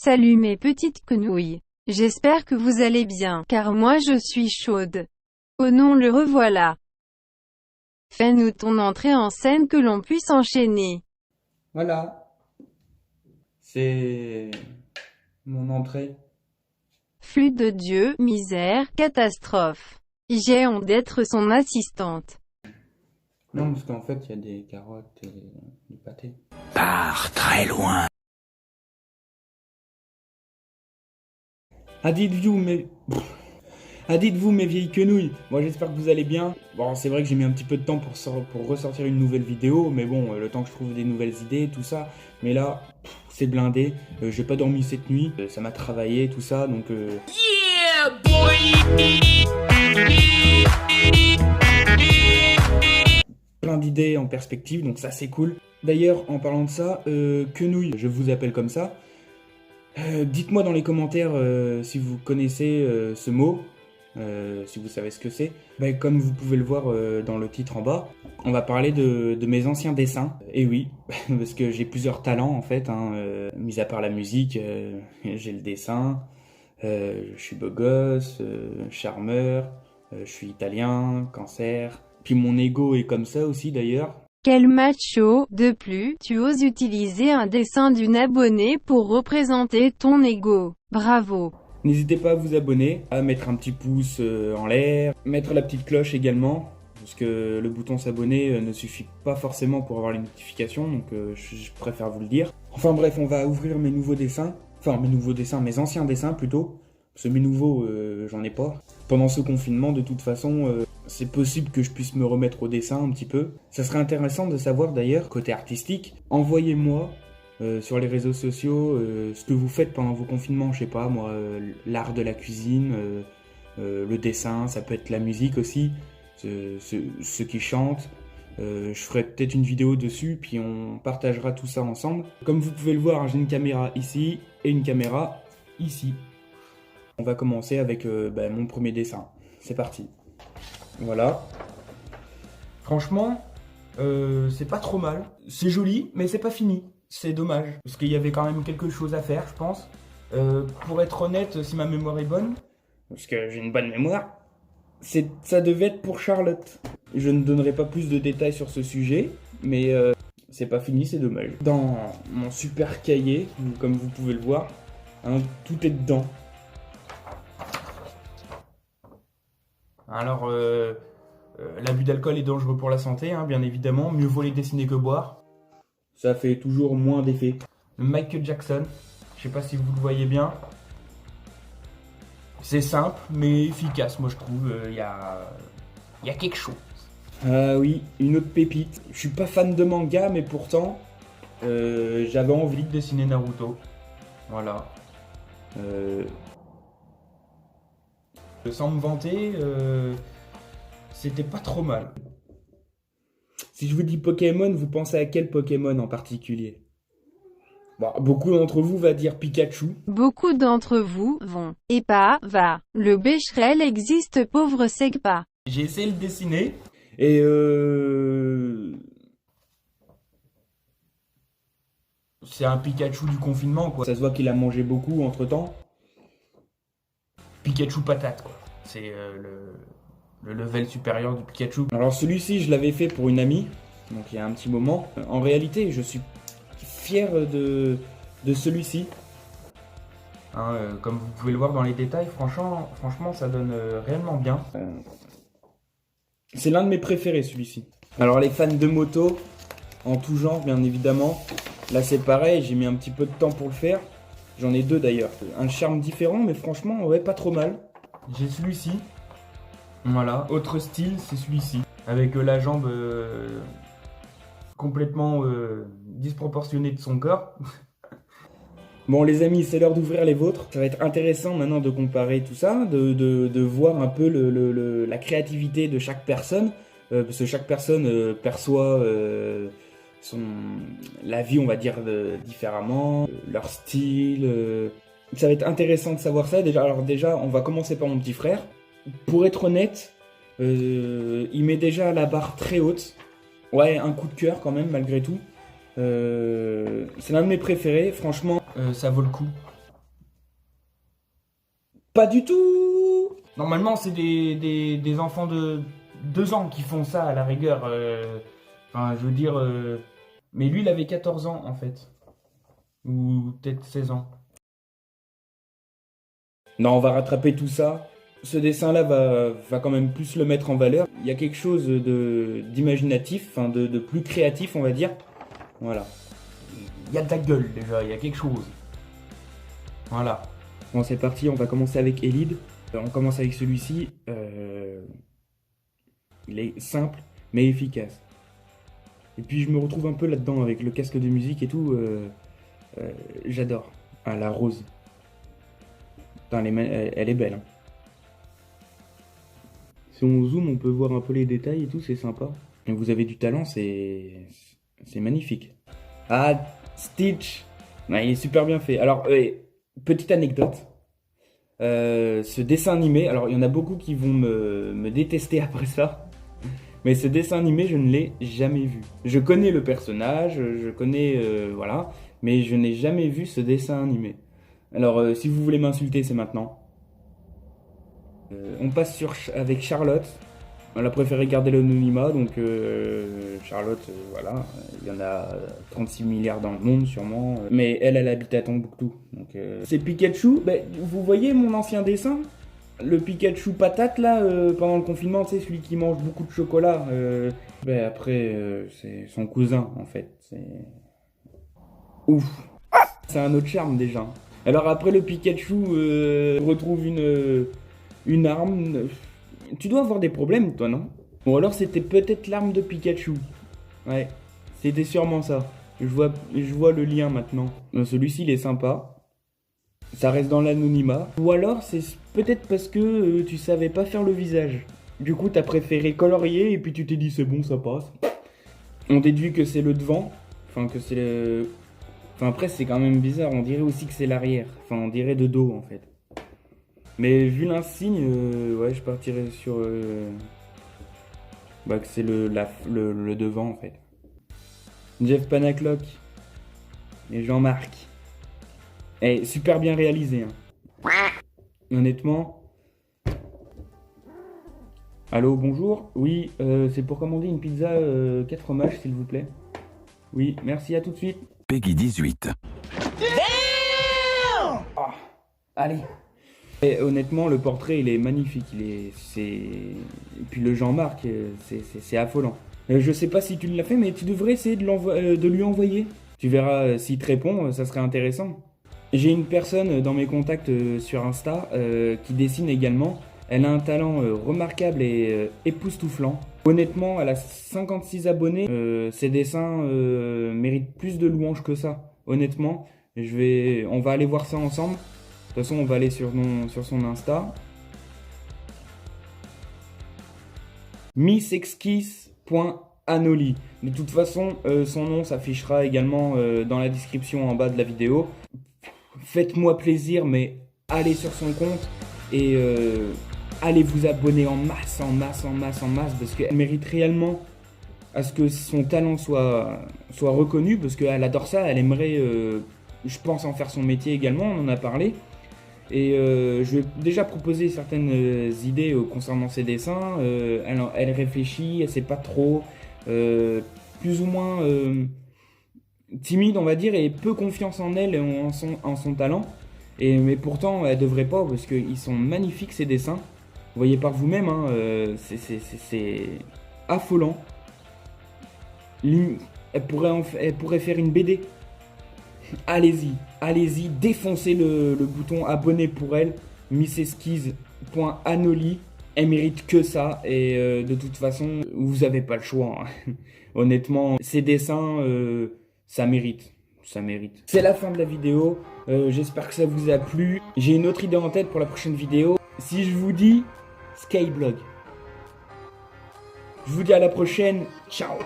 Salut mes petites quenouilles. J'espère que vous allez bien, car moi je suis chaude. Oh non, le revoilà. Fais-nous ton entrée en scène que l'on puisse enchaîner. Voilà, c'est mon entrée. Flûte de Dieu, misère, catastrophe. J'ai honte d'être son assistante. Non, parce qu'en fait, il y a des carottes et du pâté. Pars très loin. Ah, dites-vous mes vieilles quenouilles. Moi, j'espère que vous allez bien. Bon, c'est vrai que j'ai mis un petit peu de temps pour ressortir une nouvelle vidéo, mais bon, le temps que je trouve des nouvelles idées, tout ça. Mais là, c'est blindé. J'ai pas dormi cette nuit. Ça m'a travaillé, tout ça, donc... Yeah, boy. Plein d'idées en perspective, donc ça c'est cool. D'ailleurs, en parlant de ça, quenouille, je vous appelle comme ça. Dites-moi dans les commentaires si vous connaissez ce mot, si vous savez ce que c'est. Ben, comme vous pouvez le voir dans le titre en bas, on va parler de mes anciens dessins. Et oui, parce que j'ai plusieurs talents en fait, hein, mis à part la musique, j'ai le dessin, je suis beau gosse, charmeur, je suis italien, cancer. Puis mon ego est comme ça aussi d'ailleurs. Quel macho. De plus, tu oses utiliser un dessin d'une abonnée pour représenter ton ego. Bravo. N'hésitez pas à vous abonner, à mettre un petit pouce en l'air, mettre la petite cloche également, parce que le bouton s'abonner ne suffit pas forcément pour avoir les notifications, donc je préfère vous le dire. Enfin bref, on va ouvrir mes nouveaux dessins, mes anciens dessins plutôt, parce que mes nouveaux, j'en ai pas. Pendant ce confinement, de toute façon, c'est possible que je puisse me remettre au dessin un petit peu. Ça serait intéressant de savoir d'ailleurs, côté artistique, envoyez-moi sur les réseaux sociaux ce que vous faites pendant vos confinements, je sais pas moi, l'art de la cuisine, le dessin, ça peut être la musique aussi, ceux qui chantent. Je ferai peut-être une vidéo dessus, puis on partagera tout ça ensemble. Comme vous pouvez le voir, j'ai une caméra ici et une caméra ici. On va commencer avec mon premier dessin. C'est parti. Voilà. Franchement, c'est pas trop mal. C'est joli, mais c'est pas fini. C'est dommage. Parce qu'il y avait quand même quelque chose à faire, je pense. Pour être honnête, si ma mémoire est bonne, parce que j'ai une bonne mémoire, ça devait être pour Charlotte. Je ne donnerai pas plus de détails sur ce sujet, mais c'est pas fini, c'est dommage. Dans mon super cahier, comme vous pouvez le voir, hein, tout est dedans. Alors, l'abus d'alcool est dangereux pour la santé, hein, bien évidemment. Mieux vaut les dessiner que boire. Ça fait toujours moins d'effet. Le Michael Jackson, je sais pas si vous le voyez bien. C'est simple, mais efficace, moi je trouve. Il y a quelque chose. Ah oui, une autre pépite. Je suis pas fan de manga, mais pourtant, j'avais envie de dessiner Naruto. Voilà. Sans me vanter, c'était pas trop mal. Si je vous dis Pokémon, vous pensez à quel Pokémon en particulier? Bon, beaucoup d'entre vous va dire Pikachu. Beaucoup d'entre vous vont. Et pas, va. Le Becherel existe, pauvre Segpa. J'ai essayé de le dessiner, et c'est un Pikachu du confinement, quoi. Ça se voit qu'il a mangé beaucoup entre-temps. Pikachu patate, quoi. C'est le level supérieur du Pikachu. Alors celui-ci, je l'avais fait pour une amie, donc il y a un petit moment. En réalité, je suis fier de celui-ci. Hein, comme vous pouvez le voir dans les détails, franchement ça donne réellement bien. C'est l'un de mes préférés, celui-ci. Alors les fans de moto, en tout genre, bien évidemment. Là c'est pareil, j'ai mis un petit peu de temps pour le faire. J'en ai deux d'ailleurs. Un charme différent, mais franchement, ouais, pas trop mal. J'ai celui-ci. Voilà, autre style, c'est celui-ci. Avec la jambe complètement disproportionnée de son corps. Bon les amis, c'est l'heure d'ouvrir les vôtres. Ça va être intéressant maintenant de comparer tout ça, de voir un peu la créativité de chaque personne. Parce que chaque personne perçoit la vie, on va dire, différemment, leur style. Ça va être intéressant de savoir ça. Alors déjà, on va commencer par mon petit frère. Pour être honnête, il met déjà la barre très haute. Ouais, un coup de cœur quand même, malgré tout. C'est l'un de mes préférés, franchement, ça vaut le coup. Pas du tout. Normalement, c'est des enfants de 2 ans qui font ça, à la rigueur. Enfin, je veux dire... Mais lui, il avait 14 ans, en fait. Ou peut-être 16 ans. Non, on va rattraper tout ça. Ce dessin-là va quand même plus le mettre en valeur. Il y a quelque chose d'imaginatif, enfin de plus créatif, on va dire. Voilà. Il y a de la gueule, déjà, il y a quelque chose. Voilà. Bon, c'est parti, on va commencer avec Elide. On commence avec celui-ci. Il est simple, mais efficace. Et puis je me retrouve un peu là-dedans avec le casque de musique et tout. J'adore. Ah, la rose. Putain, elle est belle. Hein. Si on zoome, on peut voir un peu les détails et tout, c'est sympa. Et vous avez du talent, c'est magnifique. Ah, Stitch. Ouais, il est super bien fait. Alors, petite anecdote. Ce dessin animé, alors il y en a beaucoup qui vont me détester après ça. Mais ce dessin animé, je ne l'ai jamais vu. Je connais le personnage, je connais... voilà. Mais je n'ai jamais vu ce dessin animé. Alors, si vous voulez m'insulter, c'est maintenant. On passe avec Charlotte. Elle a préféré garder l'anonymat, donc Charlotte, voilà. Il y en a 36 milliards dans le monde, sûrement. Mais elle habite à Tombouctou. Donc, c'est Pikachu. Ben, vous voyez mon ancien dessin ? Le Pikachu patate, là, pendant le confinement, tu sais, celui qui mange beaucoup de chocolat. Ben, après, c'est son cousin, en fait. C'est... Ouf. C'est un autre charme, déjà. Alors après, le Pikachu retrouve une arme. Tu dois avoir des problèmes, toi, non? Ou alors c'était peut-être l'arme de Pikachu. Ouais, c'était sûrement ça. Je vois le lien maintenant. Celui-ci, il est sympa. Ça reste dans l'anonymat. Ou alors, c'est peut-être parce que tu savais pas faire le visage. Du coup, t'as préféré colorier et puis tu t'es dit c'est bon, ça passe. On déduit que c'est le devant. Enfin, que c'est le... Enfin, après, c'est quand même bizarre. On dirait aussi que c'est l'arrière. Enfin, on dirait de dos, en fait. Mais vu l'insigne, ouais, je partirais sur... Bah, que c'est le devant, en fait. Jeff Panaclock. Et Jean-Marc. Eh, super bien réalisé, hein. Honnêtement. Allô, bonjour. Oui, c'est pour commander une pizza 4 fromages, s'il vous plaît. Oui, merci, à tout de suite. Peggy 18. Oh, allez. Et honnêtement, le portrait, il est magnifique. Et puis le Jean-Marc, c'est affolant. Je sais pas si tu l'as fait, mais tu devrais essayer de lui envoyer. Tu verras s'il te répond, ça serait intéressant. J'ai une personne dans mes contacts sur Insta qui dessine également. Elle a un talent remarquable et époustouflant. Honnêtement, elle a 56 abonnés. Ses dessins méritent plus de louanges que ça. Honnêtement, on va aller voir ça ensemble. De toute façon, on va aller sur son Insta. missexkiss.anoli. De toute façon, son nom s'affichera également dans la description en bas de la vidéo. Faites-moi plaisir, mais allez sur son compte et allez vous abonner en masse, parce qu'elle mérite réellement à ce que son talent soit reconnu, parce qu'elle adore ça, elle aimerait, je pense, en faire son métier également, on en a parlé. Et je vais déjà proposer certaines idées concernant ses dessins. Elle réfléchit, elle sait pas trop, plus ou moins timide, on va dire, et peu confiance en elle et en son talent. Mais pourtant, elle devrait pas, parce qu'ils sont magnifiques, ces dessins. Vous voyez par vous-même, hein, c'est affolant. Elle pourrait faire une BD. Allez-y, défoncez le bouton abonner pour elle, missexkiss.anoli. Elle mérite que ça, et de toute façon, vous avez pas le choix. Hein. Honnêtement, ces dessins, ça mérite. C'est la fin de la vidéo, j'espère que ça vous a plu. J'ai une autre idée en tête pour la prochaine vidéo. Si je vous dis Skyblog, je vous dis à la prochaine, ciao.